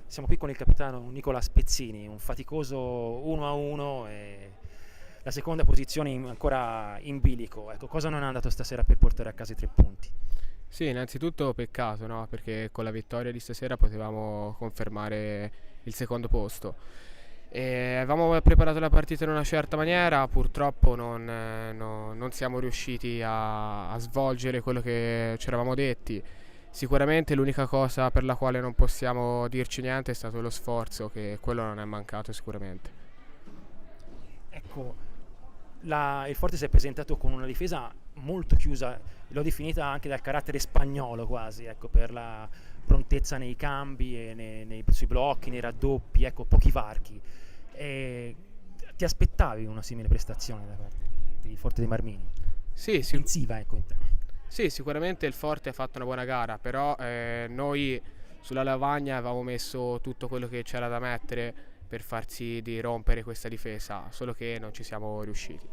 Siamo qui con il capitano Nicola Spezzini, un faticoso 1-1 e la seconda posizione ancora in bilico. Ecco, cosa non è andato stasera per portare a casa i 3 punti? Sì, innanzitutto peccato, no? Perché con la vittoria di stasera potevamo confermare il secondo posto. Avevamo preparato la partita in una certa maniera, purtroppo non siamo riusciti a svolgere quello che ci eravamo detti. Sicuramente l'unica cosa per la quale non possiamo dirci niente è stato lo sforzo, che quello non è mancato sicuramente. Ecco, il Forte si è presentato con una difesa molto chiusa, l'ho definita anche dal carattere spagnolo quasi, ecco, per la prontezza nei cambi e sui blocchi, nei raddoppi, ecco, pochi varchi. E ti aspettavi una simile prestazione da parte dei Forte dei Marmini? Sì, Offensiva, ecco. sì, sicuramente il Forte ha fatto una buona gara, però noi sulla lavagna avevamo messo tutto quello che c'era da mettere per far sì di rompere questa difesa, solo che non ci siamo riusciti.